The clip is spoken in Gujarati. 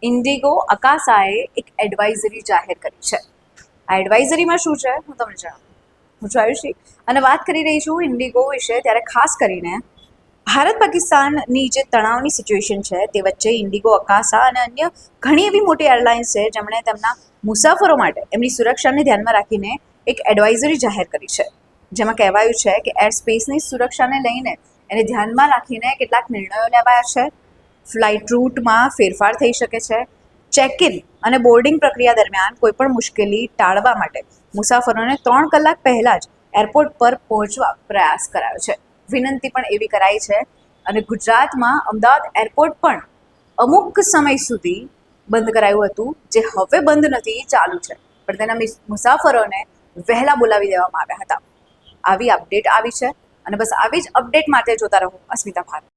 ઇન્ડિગો અકાસાએ એક એડવાઇઝરી જાહેર કરી છે. આ એડવાઇઝરીમાં શું છે હું તમને જણાવું. હું છું આયુષી અને વાત કરી રહી છું ઇન્ડિગો વિશે. ત્યારે ખાસ કરીને ભારત પાકિસ્તાનની જે તણાવની સિચ્યુએશન છે તે વચ્ચે ઇન્ડિગો અકાસા અને અન્ય ઘણી એવી મોટી એરલાઇન્સ છે જેમણે તેમના મુસાફરો માટે એમની સુરક્ષાને ધ્યાનમાં રાખીને એક એડવાઇઝરી જાહેર કરી છે, જેમાં કહેવાયું છે કે એર સ્પેસની સુરક્ષાને લઈને એને ધ્યાનમાં રાખીને કેટલાક નિર્ણયો લેવાયા છે. ફ્લાઇટ રૂટમાં ફેરફાર થઈ શકે છે. ચેક ઇન અને બોર્ડિંગ પ્રક્રિયા દરમિયાન કોઈપણ મુશ્કેલી ટાળવા માટે મુસાફરોને 3 કલાક પહેલાં જ એરપોર્ટ પર પહોંચવા પ્રયાસ કરાયો છે. વિનંતી પણ એવી કરાઈ છે. અને ગુજરાતમાં અમદાવાદ એરપોર્ટ પણ અમુક સમય સુધી બંધ કરાયું હતું, જે હવે બંધ નથી, ચાલુ છે, પણ તેના મુસાફરોને વહેલા બોલાવી દેવામાં આવ્યા હતા. આવી અપડેટ આવી છે અને બસ આવી જ અપડેટ માટે જોતા રહો અસ્મિતા ભારત.